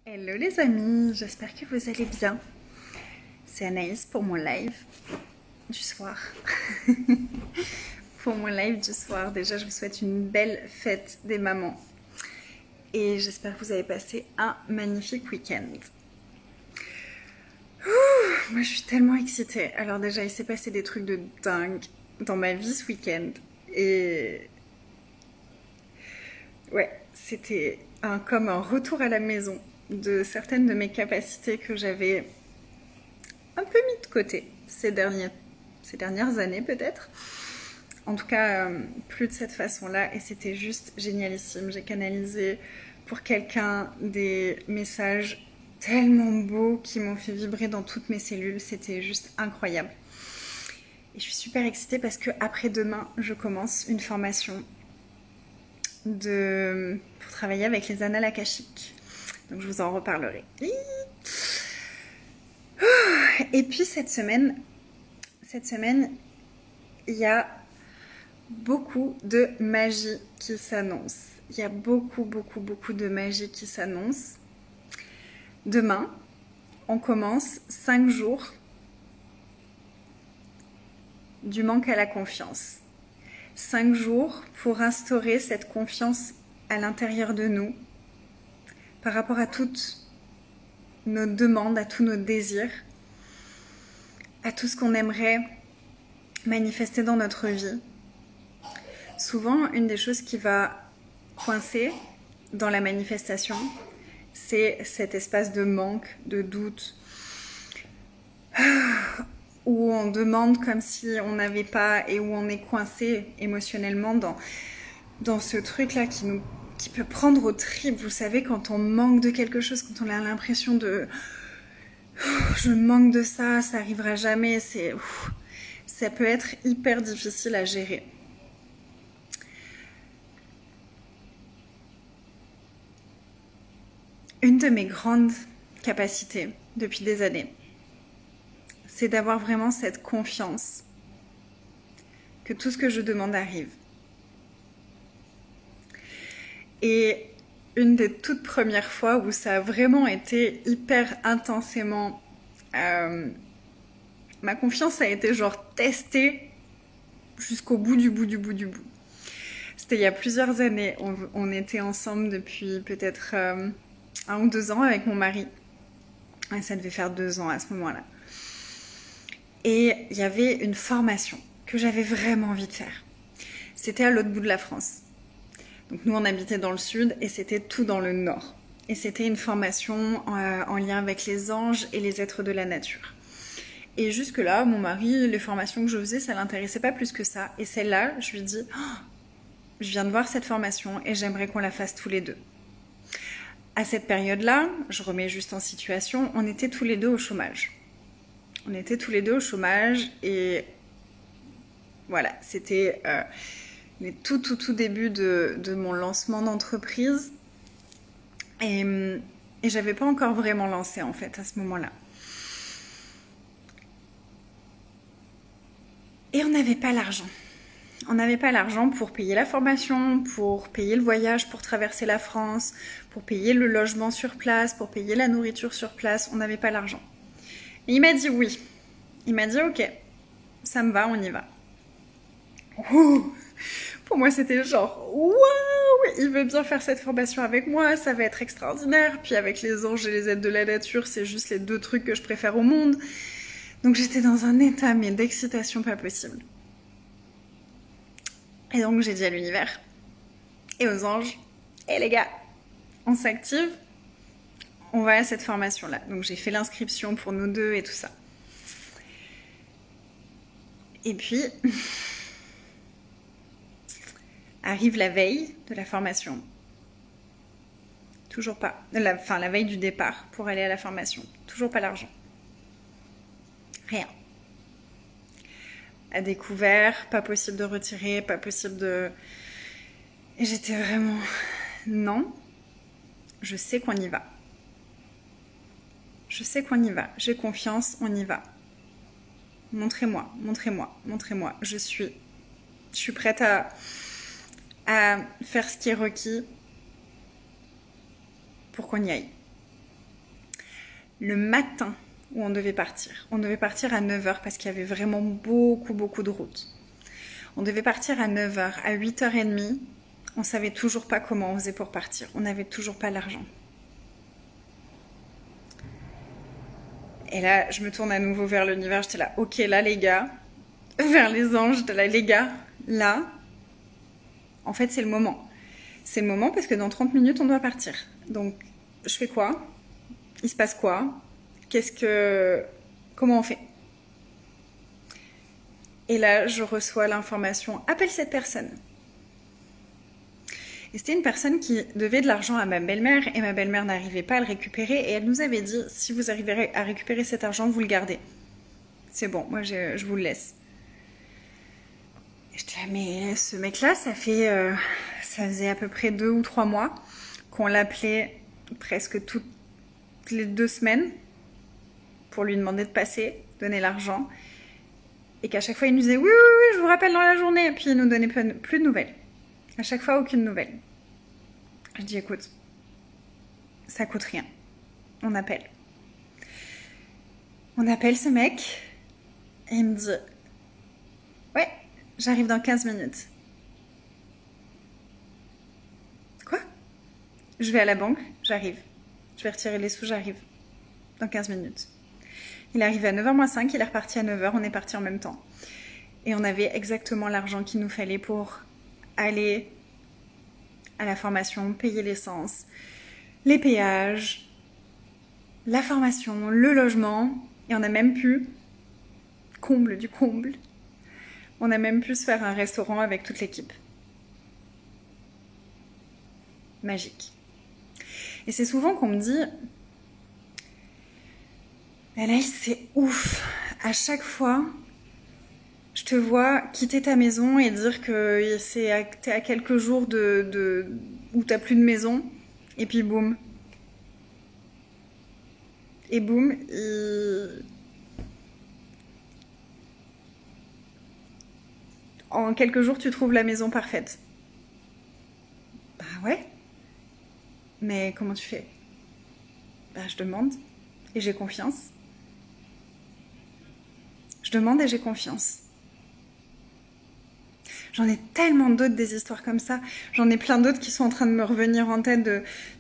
Hello les amis, j'espère que vous allez bien. C'est Anaïs pour mon live du soir. Pour mon live du soir, déjà je vous souhaite une belle fête des mamans. Et j'espère que vous avez passé un magnifique week-end. Moi je suis tellement excitée. Alors déjà il s'est passé des trucs de dingue dans ma vie ce week-end. Et ouais, c'était comme un retour à la maison de certaines de mes capacités que j'avais un peu mis de côté ces dernières années peut-être. En tout cas, plus de cette façon-là, et c'était juste génialissime. J'ai canalisé pour quelqu'un des messages tellement beaux qui m'ont fait vibrer dans toutes mes cellules. C'était juste incroyable. Et je suis super excitée parce que après-demain, je commence une formation pour travailler avec les annales akashiques. Donc je vous en reparlerai. Et puis cette semaine, il y a beaucoup de magie qui s'annonce. Il y a beaucoup de magie qui s'annonce. Demain, on commence 5 jours du manque à la confiance. 5 jours pour instaurer cette confiance à l'intérieur de nous par rapport à toutes nos demandes, à tous nos désirs, à tout ce qu'on aimerait manifester dans notre vie. Souvent, une des choses qui va coincer dans la manifestation, c'est cet espace de manque, de doute, où on demande comme si on n'avait pas et où on est coincé émotionnellement dans ce truc-là qui peut prendre aux tripes. Vous savez, quand on manque de quelque chose, quand on a l'impression de je manque de ça, ça arrivera jamais, ça peut être hyper difficile à gérer. Une de mes grandes capacités depuis des années, c'est d'avoir vraiment cette confiance que tout ce que je demande arrive. Et une des toutes premières fois où ça a vraiment été hyper intensément... ma confiance a été genre testée jusqu'au bout du bout. C'était il y a plusieurs années. On était ensemble depuis peut-être 1 ou 2 ans avec mon mari. Et ça devait faire 2 ans à ce moment-là. Et il y avait une formation que j'avais vraiment envie de faire. C'était à l'autre bout de la France. Donc nous, on habitait dans le sud et c'était tout dans le nord. Et c'était une formation en lien avec les anges et les êtres de la nature. Et jusque-là, mon mari, les formations que je faisais, ça l'intéressait pas plus que ça. Et celle-là, je lui dis, je viens de voir cette formation et j'aimerais qu'on la fasse tous les deux. À cette période-là, je remets juste en situation, on était tous les deux au chômage. On était tous les deux au chômage et voilà, c'était les tout début de mon lancement d'entreprise. Et j'avais pas encore vraiment lancé en fait à ce moment-là. Et on n'avait pas l'argent. On n'avait pas l'argent pour payer la formation, pour payer le voyage, pour traverser la France, pour payer le logement sur place, pour payer la nourriture sur place. On n'avait pas l'argent. Et il m'a dit oui. Il m'a dit ok, ça me va, on y va. Ouh, pour moi c'était genre waouh, il veut bien faire cette formation avec moi, ça va être extraordinaire. Puis avec les anges et les êtres de la nature, c'est juste les 2 trucs que je préfère au monde. Donc j'étais dans un état mais d'excitation pas possible. Et donc j'ai dit à l'univers et aux anges, hé les gars, on s'active, on va à cette formation-là. Donc j'ai fait l'inscription pour nous 2 et tout ça. Et puis, arrive la veille de la formation. Toujours pas. La veille du départ pour aller à la formation. Toujours pas l'argent. Rien. À découvert, pas possible de retirer, pas possible de... Et j'étais vraiment... Non, je sais qu'on y va. Je sais qu'on y va. J'ai confiance, on y va. Montrez-moi. Je suis prête à faire ce qui est requis pour qu'on y aille. le matin où on devait partir. On devait partir à 9 h parce qu'il y avait vraiment beaucoup de routes. On devait partir à 9 h. À 8 h 30, on savait toujours pas comment on faisait pour partir. On n'avait toujours pas l'argent. Et là, je me tourne à nouveau vers l'univers. J'étais là, ok, là les gars, vers les anges, j'étais là, les gars, là, en fait c'est le moment. C'est le moment parce que dans 30 minutes, on doit partir. Donc, je fais quoi? Il se passe quoi? Comment on fait? Et là, je reçois l'information, appelle cette personne. Et c'était une personne qui devait de l'argent à ma belle-mère et ma belle-mère n'arrivait pas à le récupérer et elle nous avait dit, si vous arrivez à récupérer cet argent, vous le gardez. C'est bon, moi je vous le laisse. Et je dis, mais ce mec-là, ça faisait à peu près 2 ou 3 mois qu'on l'appelait presque toutes les 2 semaines pour lui demander de passer, donner l'argent. Et qu'à chaque fois, il nous disait, oui, je vous rappelle dans la journée. Et puis il nous donnait plus de nouvelles. À chaque fois, aucune nouvelle. Je dis, écoute, ça coûte rien. On appelle. On appelle ce mec et il me dit, ouais, j'arrive dans 15 minutes. Quoi? Je vais à la banque, j'arrive. Je vais retirer les sous, j'arrive. Dans 15 minutes. Il est arrivé à 9h-5, il est reparti à 9 h, on est parti en même temps. Et on avait exactement l'argent qu'il nous fallait pour aller à la formation, payer l'essence, les péages, la formation, le logement. Et on a même pu, comble du comble, on a même pu se faire un restaurant avec toute l'équipe. Magique. Et c'est souvent qu'on me dit, Anaïs, c'est ouf. À chaque fois, je te vois quitter ta maison et dire que t'es à quelques jours où t'as plus de maison. Et puis boum. Et boum, en quelques jours, tu trouves la maison parfaite. Bah ouais. Mais comment tu fais? Bah je demande et j'ai confiance. Je demande et j'ai confiance. J'en ai tellement d'autres des histoires comme ça. J'en ai plein d'autres qui sont en train de me revenir en tête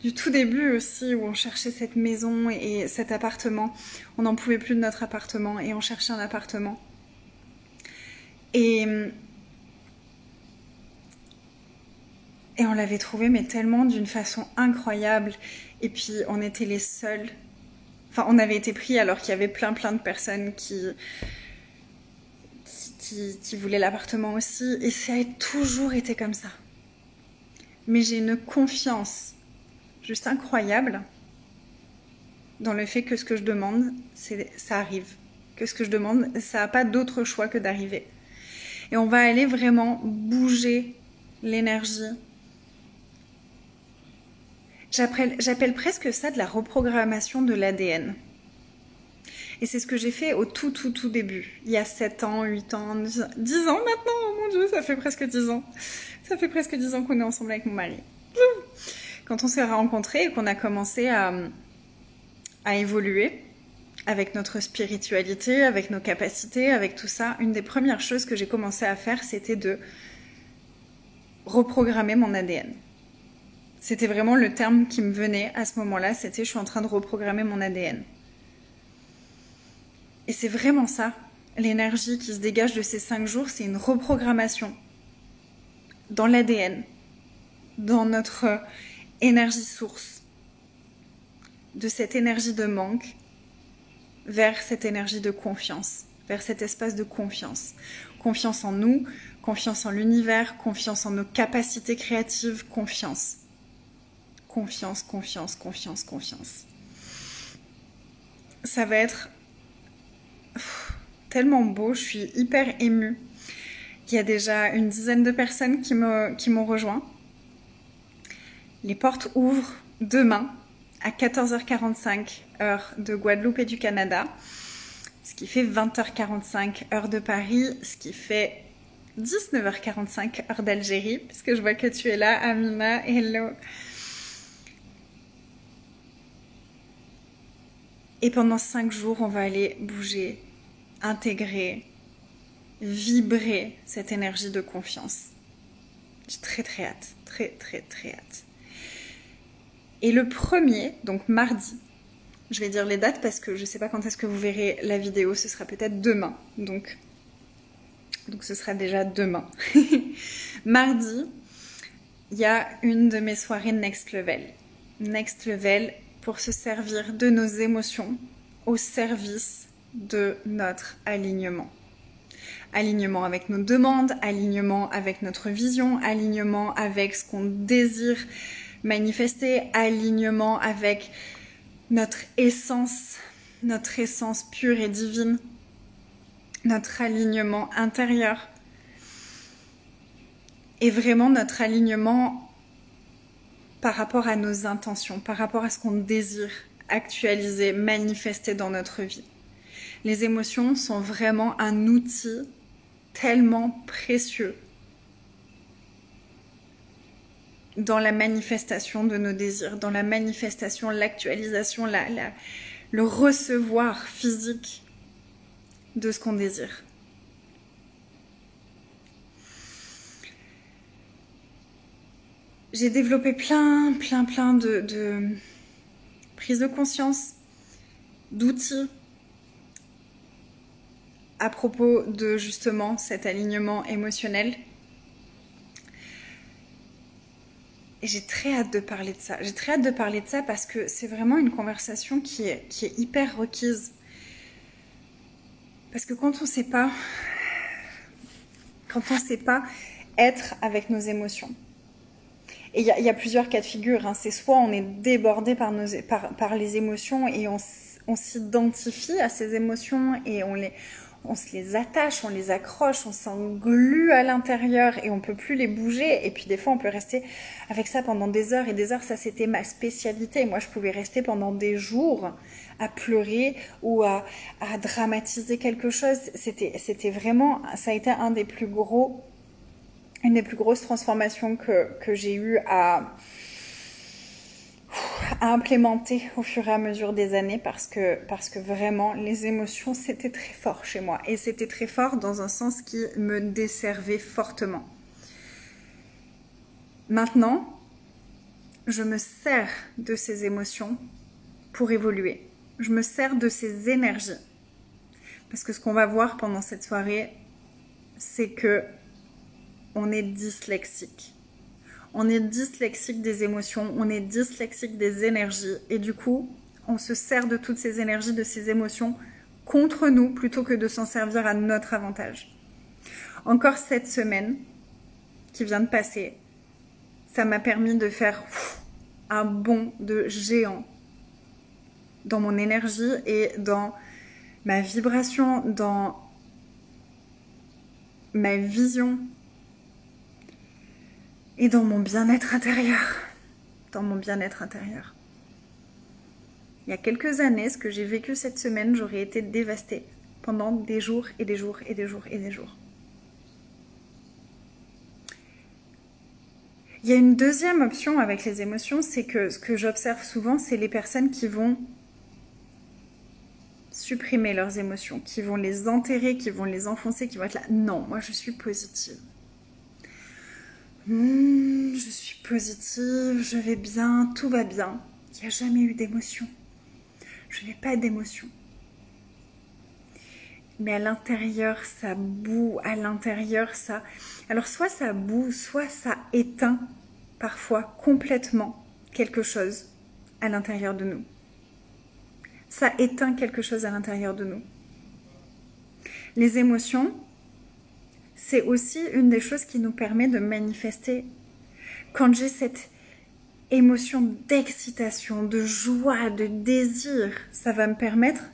du tout début aussi, où on cherchait cette maison et cet appartement. On n'en pouvait plus de notre appartement et on cherchait un appartement. Et on l'avait trouvé, mais tellement d'une façon incroyable. Et puis on était les seuls. Enfin, on avait été pris alors qu'il y avait plein de personnes qui voulaient l'appartement aussi, et ça a toujours été comme ça. Mais j'ai une confiance juste incroyable dans le fait que ce que je demande, ça arrive. Que ce que je demande, ça n'a pas d'autre choix que d'arriver. Et on va aller vraiment bouger l'énergie. J'appelle presque ça de la reprogrammation de l'ADN. Et c'est ce que j'ai fait au tout début, il y a 7 ans, 8 ans, 10 ans maintenant, oh mon Dieu, ça fait presque 10 ans. Ça fait presque 10 ans qu'on est ensemble avec mon mari. Quand on s'est rencontrés et qu'on a commencé à évoluer avec notre spiritualité, avec nos capacités, avec tout ça, une des premières choses que j'ai commencé à faire, c'était de reprogrammer mon ADN. C'était vraiment le terme qui me venait à ce moment-là, c'était je suis en train de reprogrammer mon ADN. Et c'est vraiment ça, l'énergie qui se dégage de ces 5 jours, c'est une reprogrammation dans l'ADN, dans notre énergie source, de cette énergie de manque vers cette énergie de confiance, vers cet espace de confiance. Confiance en nous, confiance en l'univers, confiance en nos capacités créatives, confiance. Confiance, confiance, confiance, confiance. Ça va être tellement beau, je suis hyper émue. Il y a déjà une dizaine de personnes qui m'ont rejoint. Les portes ouvrent demain à 14h45 heure de Guadeloupe et du Canada, ce qui fait 20h45 heure de Paris, ce qui fait 19h45 heure d'Algérie, puisque je vois que tu es là, Amina, hello. Et pendant 5 jours, on va aller bouger, intégrer, vibrer cette énergie de confiance. J'ai très très hâte, très très très hâte. Et le premier, donc mardi, je vais dire les dates parce que je ne sais pas quand est-ce que vous verrez la vidéo, ce sera peut-être demain, donc ce sera déjà demain. Mardi, il y a une de mes soirées Next Level. Next Level pour se servir de nos émotions au service de notre alignement. Alignement avec nos demandes, alignement avec notre vision, alignement avec ce qu'on désire manifester, alignement avec notre essence pure et divine, notre alignement intérieur et vraiment notre alignement par rapport à nos intentions, par rapport à ce qu'on désire actualiser, manifester dans notre vie. Les émotions sont vraiment un outil tellement précieux dans la manifestation de nos désirs, dans la manifestation, l'actualisation, le recevoir physique de ce qu'on désire. J'ai développé plein de prises de conscience, d'outils à propos de justement cet alignement émotionnel. Et j'ai très hâte de parler de ça. J'ai très hâte de parler de ça parce que c'est vraiment une conversation qui est hyper requise. Parce que quand on ne sait pas être avec nos émotions, et il y a plusieurs cas de figure, hein. C'est soit on est débordé par les émotions et on s'identifie à ces émotions et on se les attache, on les accroche, on s'englue à l'intérieur et on peut plus les bouger. Et puis des fois, on peut rester avec ça pendant des heures et des heures. Ça, c'était ma spécialité. Moi, je pouvais rester pendant des jours à pleurer ou à dramatiser quelque chose. C'était vraiment, ça a été une des plus grosses transformations que j'ai eu à implémenter au fur et à mesure des années parce que vraiment les émotions c'était très fort chez moi et c'était très fort dans un sens qui me desservait fortement. Maintenant, je me sers de ces émotions pour évoluer. Je me sers de ces énergies parce que ce qu'on va voir pendant cette soirée, c'est que on est dyslexique. On est dyslexique des émotions, on est dyslexique des énergies et du coup, on se sert de toutes ces énergies, de ces émotions contre nous plutôt que de s'en servir à notre avantage. Encore cette semaine qui vient de passer, ça m'a permis de faire un bond de géant dans mon énergie et dans ma vibration, dans ma vision et dans mon bien-être intérieur. Dans mon bien-être intérieur. Il y a quelques années, ce que j'ai vécu cette semaine, j'aurais été dévastée pendant des jours et des jours et des jours et des jours. Il y a une deuxième option avec les émotions, c'est que ce que j'observe souvent, c'est les personnes qui vont supprimer leurs émotions, qui vont les enterrer, qui vont les enfoncer, qui vont être là. Non, moi je suis positive. Je suis positive, je vais bien, tout va bien. Il n'y a jamais eu d'émotion. Je n'ai pas d'émotion. Mais à l'intérieur, ça boue, à l'intérieur, ça... Alors soit ça boue, soit ça éteint parfois complètement quelque chose à l'intérieur de nous. Ça éteint quelque chose à l'intérieur de nous. Les émotions, c'est aussi une des choses qui nous permet de manifester. Quand j'ai cette émotion d'excitation, de joie, de désir, ça va me permettre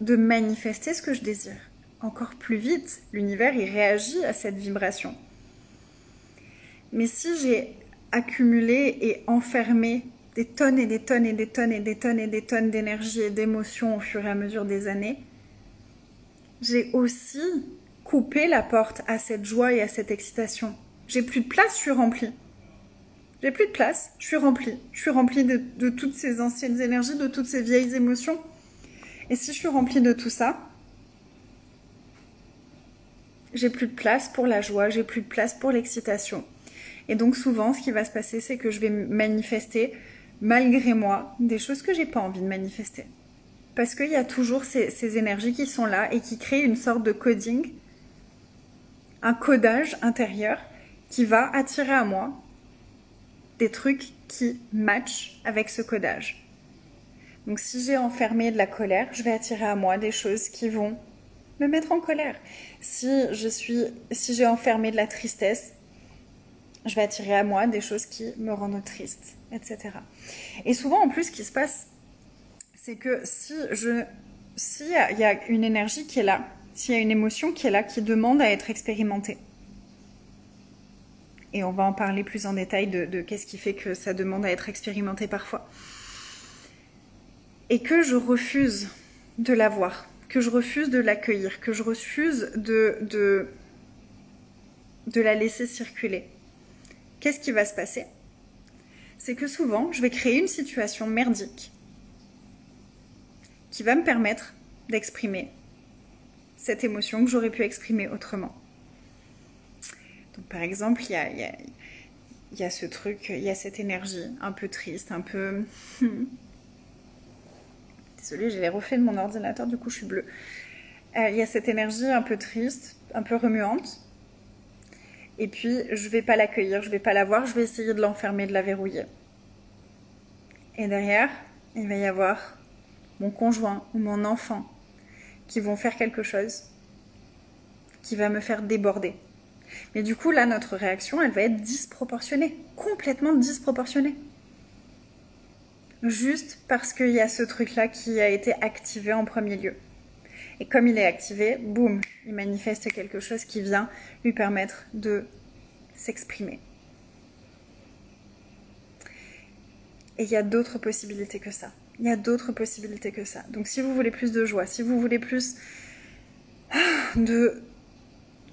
de manifester ce que je désire. Encore plus vite, l'univers il réagit à cette vibration. Mais si j'ai accumulé et enfermé des tonnes et des tonnes et des tonnes et des tonnes et des tonnes d'énergie et d'émotions au fur et à mesure des années, j'ai aussi coupé la porte à cette joie et à cette excitation. J'ai plus de place, je suis remplie. J'ai plus de place, je suis remplie. Je suis remplie de toutes ces anciennes énergies, de toutes ces vieilles émotions. Et si je suis remplie de tout ça, j'ai plus de place pour la joie, j'ai plus de place pour l'excitation. Et donc souvent, ce qui va se passer, c'est que je vais manifester, malgré moi, des choses que j'ai pas envie de manifester. Parce qu'il y a toujours ces énergies qui sont là et qui créent une sorte de coding, un codage intérieur qui va attirer à moi des trucs qui matchent avec ce codage. Donc si j'ai enfermé de la colère, je vais attirer à moi des choses qui vont me mettre en colère. Si j'ai enfermé de la tristesse, je vais attirer à moi des choses qui me rendent triste, etc. Et souvent, en plus, ce qui se passe, c'est que s'il y a une énergie qui est là, s'il y a une émotion qui est là, qui demande à être expérimentée, et on va en parler plus en détail de qu'est-ce qui fait que ça demande à être expérimenté parfois, et que je refuse de la voir, que je refuse de l'accueillir, que je refuse de la laisser circuler, qu'est-ce qui va se passer? C'est que souvent, je vais créer une situation merdique qui va me permettre d'exprimer cette émotion que j'aurais pu exprimer autrement. Donc, par exemple, il y a ce truc, il y a cette énergie un peu triste, un peu... Désolée, j'ai les reflets de mon ordinateur, du coup je suis bleue. Il y a cette énergie un peu triste, un peu remuante. Et puis, je vais pas l'accueillir, je vais pas la voir, je vais essayer de l'enfermer, de la verrouiller. Et derrière, il va y avoir mon conjoint ou mon enfant qui vont faire quelque chose qui va me faire déborder. Mais du coup, là, notre réaction, elle va être disproportionnée, complètement disproportionnée. Juste parce qu'il y a ce truc-là qui a été activé en premier lieu. Et comme il est activé, boum, il manifeste quelque chose qui vient lui permettre de s'exprimer. Et il y a d'autres possibilités que ça. Il y a d'autres possibilités que ça. Donc si vous voulez plus de joie, si vous voulez plus de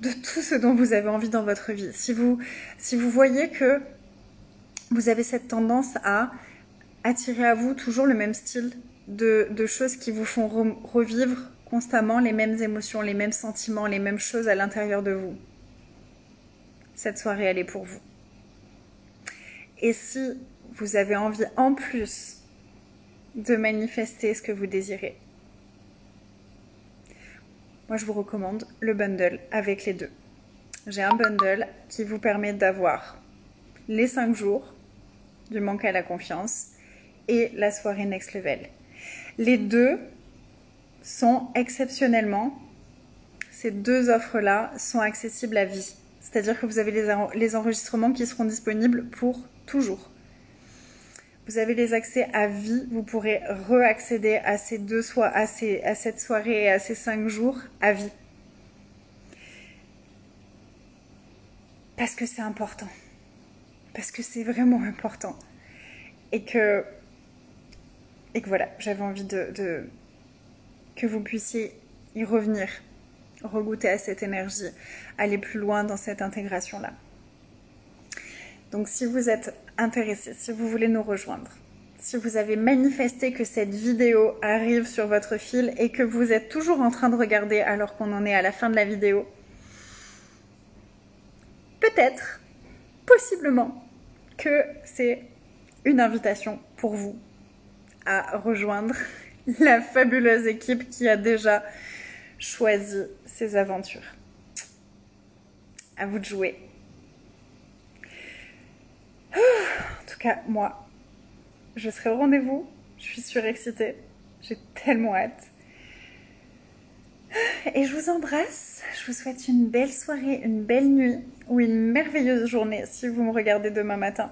tout ce dont vous avez envie dans votre vie, si vous voyez que vous avez cette tendance à attirer à vous toujours le même style de choses qui vous font revivre constamment les mêmes émotions, les mêmes sentiments, les mêmes choses à l'intérieur de vous, cette soirée, elle est pour vous. Et si vous avez envie en plus de manifester ce que vous désirez, moi je vous recommande le bundle avec les deux. J'ai un bundle qui vous permet d'avoir les 5 jours du manque à la confiance et la soirée Next Level. Les deux sont exceptionnellement, ces deux offres-là sont accessibles à vie. C'est-à-dire que vous avez les enregistrements qui seront disponibles pour toujours. Vous avez les accès à vie, vous pourrez re-accéder à cette soirée et à ces 5 jours à vie. Parce que c'est important. Parce que c'est vraiment important. Et que voilà, j'avais envie que vous puissiez y revenir, regoûter à cette énergie, aller plus loin dans cette intégration-là. Donc si vous êtes intéressé, si vous voulez nous rejoindre, si vous avez manifesté que cette vidéo arrive sur votre fil et que vous êtes toujours en train de regarder alors qu'on en est à la fin de la vidéo, peut-être, possiblement, que c'est une invitation pour vous à rejoindre la fabuleuse équipe qui a déjà choisi ces aventures. À vous de jouer. En tout cas, moi, je serai au rendez-vous. Je suis surexcitée. J'ai tellement hâte. Et je vous embrasse. Je vous souhaite une belle soirée, une belle nuit ou une merveilleuse journée si vous me regardez demain matin.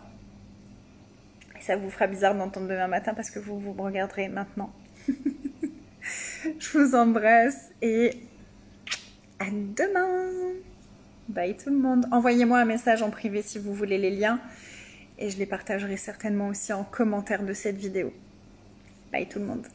Et ça vous fera bizarre d'entendre demain matin parce que vous me regarderez maintenant. Je vous embrasse et à demain. Bye tout le monde. Envoyez-moi un message en privé si vous voulez les liens et je les partagerai certainement aussi en commentaire de cette vidéo. Bye tout le monde.